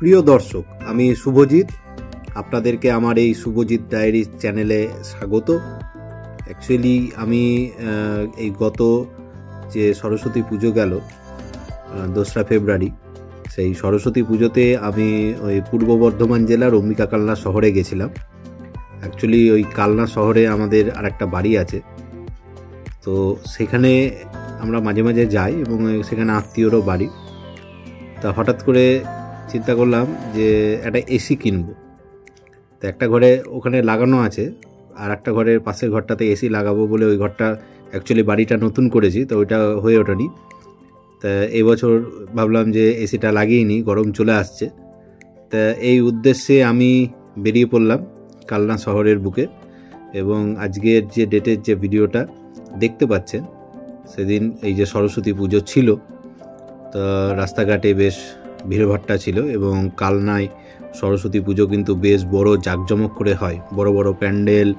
প্রিয় দর্শক, আমি শুভজিৎ। আপনাদেরকে আমার এই শুভজিৎ ডায়েরি চ্যানেলে স্বাগত। অ্যাকচুয়ালি আমি এই গত যে সরস্বতী পুজো গেল 2রা ফেব্রুয়ারি, সেই সরস্বতী পুজোতে আমি ওই পূর্ব বর্ধমান জেলার অম্বিকা কালনা শহরে গেছিলাম। অ্যাকচুয়ালি ওই কালনা শহরে আমাদের আর একটা বাড়ি আছে, তো সেখানে আমরা মাঝে মাঝে যাই এবং সেখানে আত্মীয়রও বাড়ি। তা হঠাৎ করে চিন্তা করলাম যে একটা এসি কিনবো। তো একটা ঘরে ওখানে লাগানো আছে, আর একটা ঘরের পাশের ঘরটাতে এসি লাগাবো বলে ওই ঘরটা অ্যাকচুয়ালি বাড়িটা নতুন করেছি, তো ওইটা হয়ে ওঠেনি। তা এবছর ভাবলাম যে এসিটা লাগিয়ে নিই, গরম চলে আসছে। তা এই উদ্দেশ্যে আমি বেরিয়ে পড়লাম কালনা শহরের বুকে। এবং আজকের যে ডেটের যে ভিডিওটা দেখতে পাচ্ছেন, সেদিন এই যে সরস্বতী পুজো ছিল, তো রাস্তাঘাটে বেশ ভিড়ভাট্টা ছিল। এবং কালনায় সরস্বতী পুজো কিন্তু বেশ বড় জাঁকজমক করে হয়, বড় বড় প্যান্ডেল,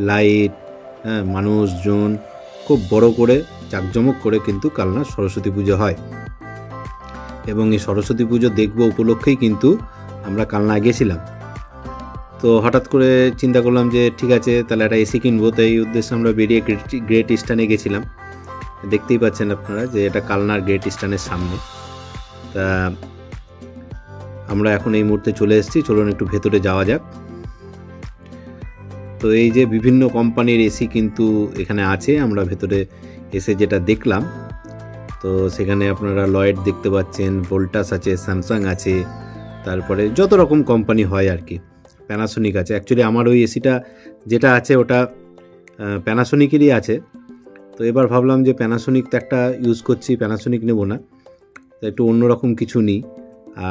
লাইট, মানুষজন, খুব বড় করে জাঁকজমক করে কিন্তু কালনা সরস্বতী পুজো হয়। এবং এই সরস্বতী পুজো দেখব উপলক্ষেই কিন্তু আমরা কালনায় গেছিলাম। তো হঠাৎ করে চিন্তা করলাম যে ঠিক আছে, তাহলে একটা এসি কিনবো। তো এই উদ্দেশ্যে আমরা বেরিয়ে গ্রেট ইস্টার্নে গেছিলাম। দেখতেই পাচ্ছেন আপনারা যে এটা কালনার গ্রেট ইস্টার্নের সামনে। তা আমরা এখন এই মুহূর্তে চলে এসেছি, চলুন একটু ভেতরে যাওয়া যাক। তো এই যে বিভিন্ন কোম্পানির এসি কিন্তু এখানে আছে। আমরা ভেতরে এসে যেটা দেখলাম, তো সেখানে আপনারা লয়েড দেখতে পাচ্ছেন, ভোল্টাস আছে, স্যামসাং আছে, তারপরে যত রকম কোম্পানি হয় আর কি, প্যানাসোনিক আছে। অ্যাকচুয়ালি আমার ওই এসিটা যেটা আছে ওটা প্যানাসোনিকেরই আছে। তো এবার ভাবলাম যে প্যানাসোনিক তো একটা ইউজ করছি, প্যানাসোনিক নেব না, তো একটু অন্যরকম কিছু নিই।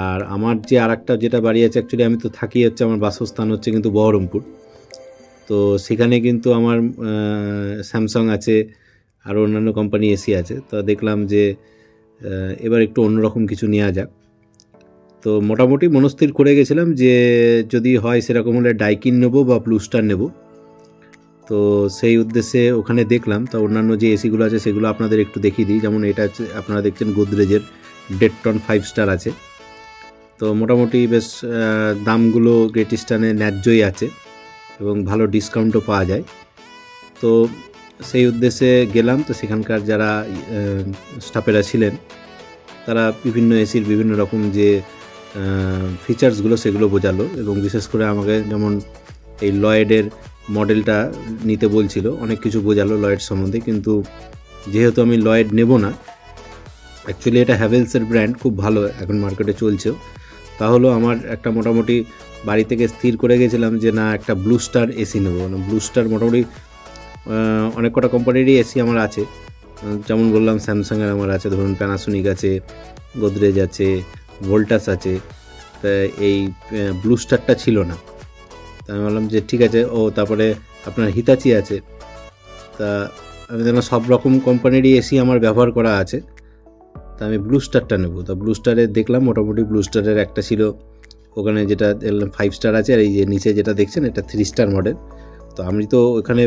আর আমার যে আর একটা যেটা বাড়ি আছে, অ্যাকচুয়ালি আমি তো থাকি হচ্ছে, আমার বাসস্থান হচ্ছে কিন্তু বহরমপুর। তো সেখানে কিন্তু আমার স্যামসাং আছে, আর অন্যান্য কোম্পানি এসি আছে। তো দেখলাম যে এবার একটু অন্যরকম কিছু নেওয়া যাক। তো মোটামুটি মনস্থির করে গেছিলাম যে যদি হয় সেরকম হলে ডাইকিন নেব বা ব্লু স্টার নেব। তো সেই উদ্দেশ্যে ওখানে দেখলাম। তো অন্যান্য যে এসিগুলো আছে সেগুলো আপনাদের একটু দেখিয়ে দিই। যেমন এটা হচ্ছে আপনারা দেখছেন গোদরেজের ডেটটন 5 স্টার আছে। তো মোটামুটি বেশ দামগুলো গ্রেট ইস্টার্নে ন্যায্যই আছে এবং ভালো ডিসকাউন্টও পাওয়া যায়। তো সেই উদ্দেশ্যে গেলাম। তো সেখানকার যারা স্টাফেরা ছিলেন, তারা বিভিন্ন এসির বিভিন্ন রকম যে ফিচার্সগুলো সেগুলো বোঝালো। এবং বিশেষ করে আমাকে যেমন এই লয়েডের মডেলটা নিতে বলছিল, অনেক কিছু বোঝালো লয়েড সম্বন্ধে। কিন্তু যেহেতু আমি লয়েড নেব না, অ্যাকচুয়ালি এটা হ্যাভেলসের ব্র্যান্ড, খুব ভালো এখন মার্কেটে চলছেও। তাহলে আমার একটা মোটামুটি বাড়ি থেকে স্থির করে গেছিলাম যে না, একটা ব্লু স্টার এসি নেবো। ব্লু স্টার মোটামুটি অনেক কটা কোম্পানিরই এসি আমার আছে। যেমন বললাম স্যামসাংয়ের আমার আছে, ধরুন প্যানাসোনিক আছে, গোদরেজ আছে, ভোল্টাস আছে। তা এই ব্লু স্টারটা ছিল না। তা আমি বললাম যে ঠিক আছে। তারপরে আপনার হিতাচি আছে। তা আমি দেখলাম সব রকম কোম্পানিরই এসি আমার ব্যবহার করা আছে, তা আমি ব্লু স্টারটা নেব। তা ব্লু স্টারে দেখলাম মোটামুটি ব্লু স্টারের একটা ছিল ওখানে, যেটা 5 স্টার আছে, আর এই যে নিচে যেটা দেখছেন এটা 3 স্টার মডেল। তো আমি তো ওখানে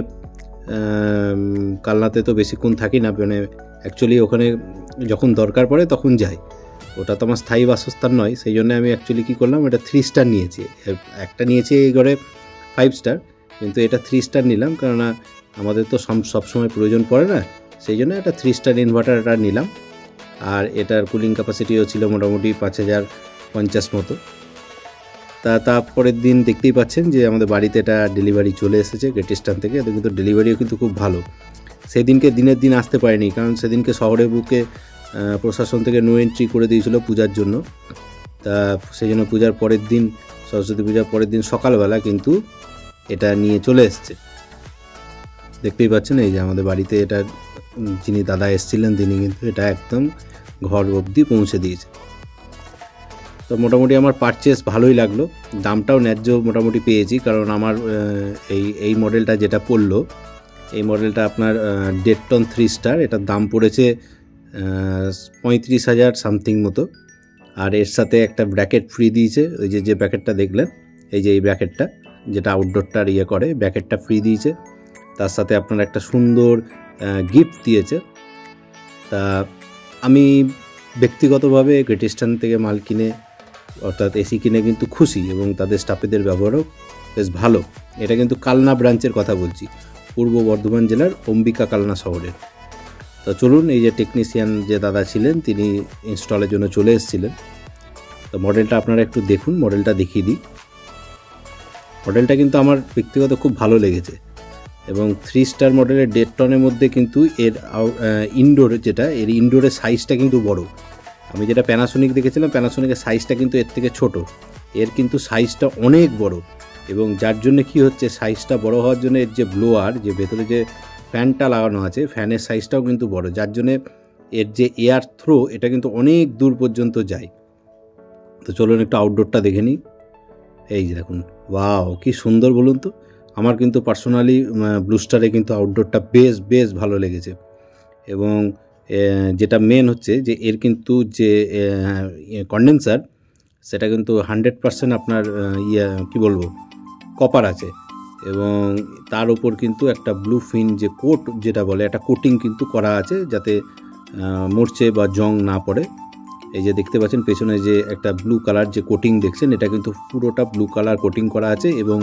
কালনাতে তো বেশিক্ষণ থাকি না, মানে অ্যাকচুয়ালি ওখানে যখন দরকার পড়ে তখন যাই, ওটা তো আমার স্থায়ী বাসস্থান নয়। সেই জন্য আমি অ্যাকচুয়ালি কী করলাম, এটা 3 স্টার নিয়েছি। একটা নিয়েছি এই ঘরে 5 স্টার, কিন্তু এটা 3 স্টার নিলাম, কেননা আমাদের তো সবসময় প্রয়োজন পড়ে না। সেই জন্য একটা 3 স্টার ইনভার্টারটা নিলাম। আর এটার কুলিং ক্যাপাসিটিও ছিল মোটামুটি 5050 মতো। তারপরের দিন দেখতেই পাচ্ছেন যে আমাদের বাড়িতে এটা ডেলিভারি চলে এসেছে গ্রেট ইস্টার্ন থেকে। এটা কিন্তু ডেলিভারিও কিন্তু খুব ভালো। সেদিনকে দিনের দিন আসতে পারেনি, কারণ সেদিনকে শহরের বুকে প্রশাসন থেকে নো এন্ট্রি করে দিয়েছিল পূজার জন্য। তা সেই জন্য পূজার পরের দিন, সরস্বতী পূজার পরের দিন সকালবেলা কিন্তু এটা নিয়ে চলে এসছে। দেখতেই পাচ্ছেন এই যে আমাদের বাড়িতে এটা যিনি দাদা এসেছিলেন, তিনি কিন্তু এটা একদম ঘর অবধি পৌঁছে দিয়েছে। তো মোটামুটি আমার পারচেস ভালোই লাগলো, দামটাও ন্যায্য মোটামুটি পেয়েছি। কারণ আমার এই মডেলটা যেটা পড়লো, এই মডেলটা আপনার ডেটটন 3 স্টার, এটার দাম পড়েছে 35,000 সামথিং মতো। আর এর সাথে একটা ব্র্যাকেট ফ্রি দিয়েছে। ওই যে ব্র্যাকেটটা দেখলেন, এই যে এই ব্র্যাকেটটা যেটা আউটডোরটার করে, ব্র্যাকেটটা ফ্রি দিয়েছে। তার সাথে আপনার একটা সুন্দর গিফট দিয়েছে। তা আমি ব্যক্তিগতভাবে গ্রেট ইস্টার্ন থেকে মাল কিনে অর্থাৎ এসি কিনে কিন্তু খুশি এবং তাদের স্টাফেদের ব্যবহারও বেশ ভালো। এটা কিন্তু কালনা ব্রাঞ্চের কথা বলছি, পূর্ব বর্ধমান জেলার অম্বিকা কালনা শহরের। তো চলুন, এই যে টেকনিশিয়ান যে দাদা ছিলেন তিনি ইনস্টলের জন্য চলে এসেছিলেন। তো মডেলটা আপনারা একটু দেখুন, মডেলটা দেখিয়ে দিই। মডেলটা কিন্তু আমার ব্যক্তিগত খুব ভালো লেগেছে এবং 3 স্টার মডেলের 1.5 টনের মধ্যে কিন্তু এর ইনডোর যেটা, এর ইনডোরের সাইজটা কিন্তু বড়। আমি যেটা প্যানাসোনিক দেখেছিলাম, প্যানাসোনিকের সাইজটা কিন্তু এর থেকে ছোট, এর কিন্তু সাইজটা অনেক বড়। এবং যার জন্য কি হচ্ছে, সাইজটা বড় হওয়ার জন্য এর যে ব্লোয়ার, যে ভেতরে যে ফ্যানটা লাগানো আছে, ফ্যানের সাইজটাও কিন্তু বড়, যার জন্যে এর যে এয়ার থ্রো এটা কিন্তু অনেক দূর পর্যন্ত যায়। তো চলুন একটু আউটডোরটা দেখে নিই। এই যে দেখুন, ওয়াও কি সুন্দর বলুন তো। আমার কিন্তু পার্সোনালি ব্লু স্টারে কিন্তু আউটডোরটা বেশ ভালো লেগেছে। এবং যেটা মেন হচ্ছে যে এর কিন্তু যে কন্ডেন্সার, সেটা কিন্তু 100% আপনার কি বলবো, কপার আছে। এবং তার উপর কিন্তু একটা ব্লু ফিন যে কোট যেটা বলে, একটা কোটিং কিন্তু করা আছে, যাতে মরচে বা জং না পড়ে। এই যে দেখতে পাচ্ছেন পেছনে যে একটা ব্লু কালার যে কোটিং দেখছেন, এটা কিন্তু পুরোটা ব্লু কালার কোটিং করা আছে। এবং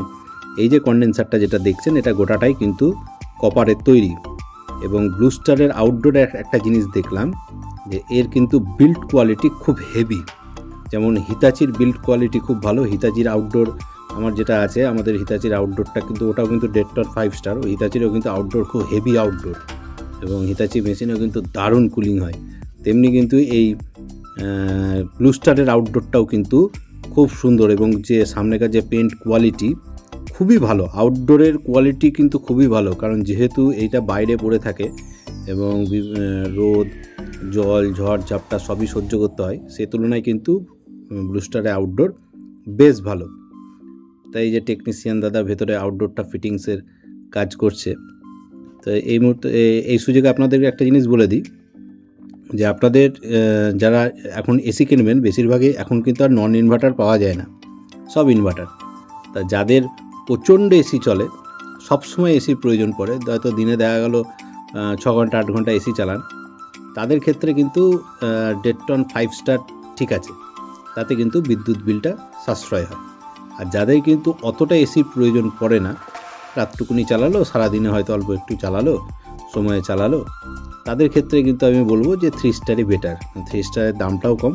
এই যে কন্ডেন্সারটা যেটা দেখছেন, এটা গোটাটাই কিন্তু কপারের তৈরি। এবং ব্লু স্টারের আউটডোরে একটা জিনিস দেখলাম, যে এর কিন্তু বিল্ড কোয়ালিটি খুব হেভি। যেমন হিতাচির বিল্ড কোয়ালিটি খুব ভালো। হিতাচির আউটডোর আমার যেটা আছে, আমাদের হিতাচির আউটডোরটা কিন্তু ওটাও কিন্তু 1.5 টন 5 স্টার। হিতাচিরও কিন্তু আউটডোর খুব হেভি আউটডোর, এবং হিতাচি মেশিনেও কিন্তু দারুণ কুলিং হয়। তেমনি কিন্তু এই ব্লু স্টারের আউটডোরটাও কিন্তু খুব সুন্দর, এবং যে সামনেকার যে পেন্ট কোয়ালিটি খুবই ভালো। আউটডোরের কোয়ালিটি কিন্তু খুবই ভালো, কারণ যেহেতু এইটা বাইরে পড়ে থাকে এবং রোদ, জল, ঝড় ঝাপটা সবই সহ্য করতে হয়, সেই তুলনায় কিন্তু ব্লু স্টারের আউটডোর বেশ ভালো। তাই যে টেকনিশিয়ান দাদা ভেতরে আউটডোরটা ফিটিংসের কাজ করছে। তো এই মুহূর্তে এই সুযোগে আপনাদেরকে একটা জিনিস বলে দিই, যে আপনাদের যারা এখন এসি কিনবেন, বেশিরভাগই এখন কিন্তু আর নন ইনভার্টার পাওয়া যায় না, সব ইনভার্টার। তা যাদের প্রচণ্ড এসি চলে, সবসময় এসির প্রয়োজন পড়ে, হয়তো দিনে দেখা গেল 6 ঘন্টা 8 ঘন্টা এসি চালান, তাদের ক্ষেত্রে কিন্তু 1.5 টন 5 স্টার ঠিক আছে, তাতে কিন্তু বিদ্যুৎ বিলটা সাশ্রয় হয়। আর যাদের কিন্তু অতটা এসির প্রয়োজন পড়ে না, রাতটুকুনি চালালো, সারাদিনে হয়তো অল্প একটু চালালো, সময়ে চালালো, তাদের ক্ষেত্রে কিন্তু আমি বলবো যে 3 স্টারই বেটার। 3 স্টারের দামটাও কম,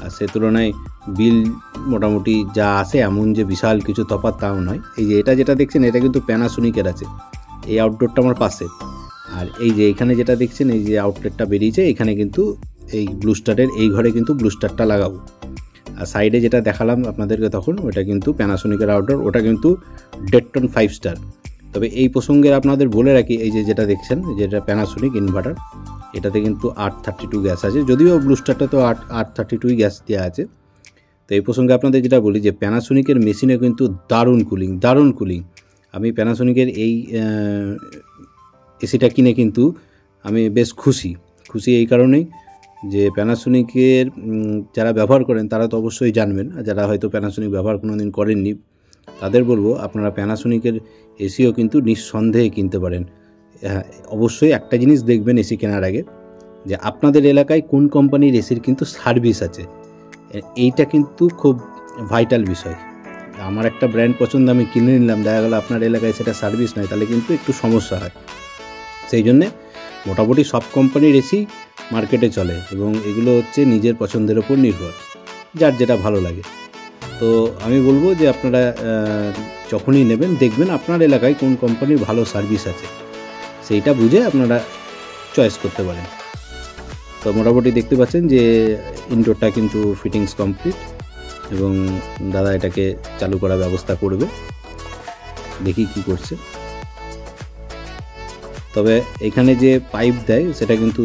আর সে তুলনায় বিল মোটামুটি যা আসে এমন যে বিশাল কিছু তফাৎ তাও নয়। এই যে এটা যেটা দেখছেন, এটা কিন্তু প্যানাসোনিকের আছে, এই আউটডোরটা আমার পাশে। আর এই যে এখানে যেটা দেখছেন, এই যে আউটলেটটা বেরিয়েছে, এখানে কিন্তু এই ব্লু স্টারের এই ঘরে কিন্তু ব্লু স্টারটা লাগাবো। আর সাইডে যেটা দেখালাম আপনাদেরকে তখন, ওটা কিন্তু প্যানাসোনিকের আউটডোর, ওটা কিন্তু 1.5 টন 5 স্টার। তবে এই প্রসঙ্গে আপনাদের বলে রাখি, এই যে যেটা দেখছেন, যেটা প্যানাসোনিক ইনভার্টার, এটাতে কিন্তু 832 গ্যাস আছে, যদিও ব্লু স্টারটা তো 832 গ্যাস দেওয়া আছে। তো এই প্রসঙ্গে আপনাদের যেটা বলি, যে প্যানাসোনিকের মেশিনে কিন্তু দারুণ কুলিং। আমি প্যানাসোনিকের এই এসিটা কিনে কিন্তু আমি বেশ খুশি এই কারণেই, যে প্যানাসোনিকের যারা ব্যবহার করেন তারা তো অবশ্যই জানবেন, আর যারা হয়তো প্যানাসোনিক ব্যবহার কোনো দিন করেননি তাদের বলবো, আপনারা প্যানাসোনিকের এসিও কিন্তু নিঃসন্দেহে কিনতে পারেন। অবশ্যই একটা জিনিস দেখবেন এসি কেনার আগে, যে আপনাদের এলাকায় কোন কোম্পানির এসির কিন্তু সার্ভিস আছে, এইটা কিন্তু খুব ভাইটাল বিষয়। আমার একটা ব্র্যান্ড পছন্দ, আমি কিনে নিলাম, দেখা গেলো আপনার এলাকায় সেটা সার্ভিস নয়, তাহলে কিন্তু একটু সমস্যা হয়। সেই জন্যে মোটামুটি সব কোম্পানির এসি মার্কেটে চলে, এবং এগুলো হচ্ছে নিজের পছন্দের ওপর নির্ভর, যার যেটা ভালো লাগে। তো আমি বলবো যে আপনারা যখনই নেবেন, দেখবেন আপনার এলাকায় কোন কোম্পানির ভালো সার্ভিস আছে, সেইটা বুঝে আপনারা চয়েস করতে পারেন। তো মোটামুটি দেখতে পাচ্ছেন যে ইনডোরটা কিন্তু ফিটিংস কমপ্লিট, এবং দাদা এটাকে চালু করার ব্যবস্থা করবে, দেখি কি করছে। তবে এখানে যে পাইপ দেয় সেটা কিন্তু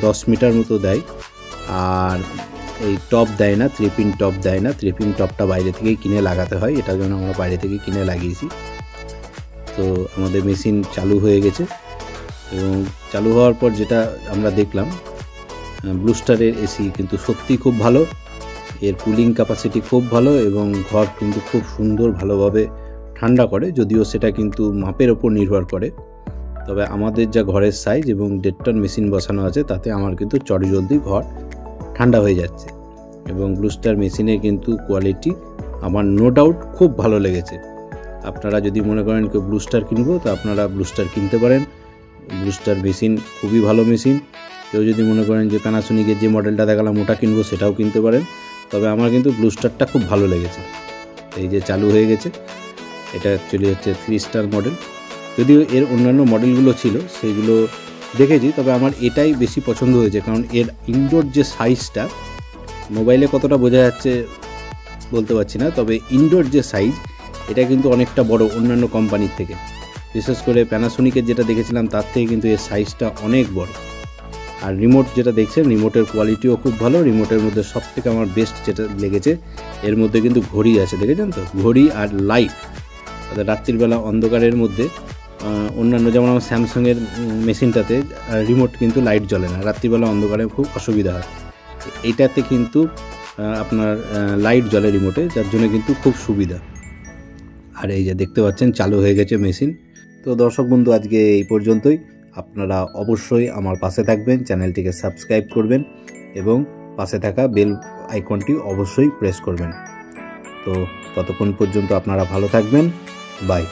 10 মিটার মতো দেয়, আর এই টপ দেয় না, 3 পিন টপ দেয় না। 3 পিন টপটা বাইরে থেকেই কিনে লাগাতে হয়, এটার জন্য আমরা বাইরে থেকে কিনে লাগিয়েছি। তো আমাদের মেশিন চালু হয়ে গেছে, এবং চালু হওয়ার পর যেটা আমরা দেখলাম, ব্লু স্টারের এসি কিন্তু সত্যি খুব ভালো, এর কুলিং ক্যাপাসিটি খুব ভালো, এবং ঘর কিন্তু খুব সুন্দর ভালোভাবে ঠান্ডা করে, যদিও সেটা কিন্তু মাপের ওপর নির্ভর করে। তবে আমাদের যা ঘরের সাইজ এবং 1.5 টন মেশিন বসানো আছে, তাতে আমার কিন্তু চটজলদি ঘর ঠান্ডা হয়ে যাচ্ছে। এবং ব্লুস্টার মেশিনে কিন্তু কোয়ালিটি আমার নো ডাউট খুব ভালো লেগেছে। আপনারা যদি মনে করেন কেউ ব্লুস্টার কিনবো তো আপনারা ব্লুস্টার কিনতে পারেন। ব্লুস্টার মেশিন খুবই ভালো মেশিন। কেউ যদি মনে করেন যে প্যানাসোনিকের যে মডেলটা দেখালাম ওটা কিনবো, সেটাও কিনতে পারেন। তবে আমার কিন্তু ব্লুস্টারটা খুব ভালো লেগেছে। এই যে চালু হয়ে গেছে, এটা অ্যাকচুয়ালি হচ্ছে 3 স্টার মডেল। যদিও এর অন্যান্য মডেলগুলো ছিল সেইগুলো দেখেছি, তবে আমার এটাই বেশি পছন্দ হয়েছে, কারণ এর ইনডোর যে সাইজটা মোবাইলে কতটা বোঝা যাচ্ছে বলতে পারছি না, তবে ইনডোর যে সাইজ এটা কিন্তু অনেকটা বড় অন্যান্য কোম্পানির থেকে। বিশেষ করে প্যানাসোনিকের যেটা দেখেছিলাম তার থেকে কিন্তু এর সাইজটা অনেক বড়। আর রিমোট যেটা দেখছেন, রিমোটের কোয়ালিটিও খুব ভালো। রিমোটের মধ্যে সবথেকে আমার বেস্ট যেটা লেগেছে, এর মধ্যে কিন্তু ঘড়ি আছে, দেখেছেন তো, ঘড়ি আর লাইট। অর্থাৎ রাত্রিবেলা অন্ধকারের মধ্যে অন্যান্য যেমন আমার স্যামসাংয়ের মেশিনটাতে রিমোট কিন্তু লাইট জ্বলে না, রাত্রিবেলা অন্ধকারে খুব অসুবিধা হয়। এইটাতে কিন্তু আপনার লাইট জ্বলে রিমোটে, যার জন্য কিন্তু খুব সুবিধা। আর এই যে দেখতে পাচ্ছেন চালু হয়ে গেছে মেশিন। তো দর্শক বন্ধু, আজকে এই পর্যন্তই। আপনারা অবশ্যই আমার পাশে থাকবেন, চ্যানেলটিকে সাবস্ক্রাইব করবেন এবং পাশে থাকা বেল আইকনটি অবশ্যই প্রেস করবেন। তো ততক্ষণ পর্যন্ত আপনারা ভালো থাকবেন। বাই।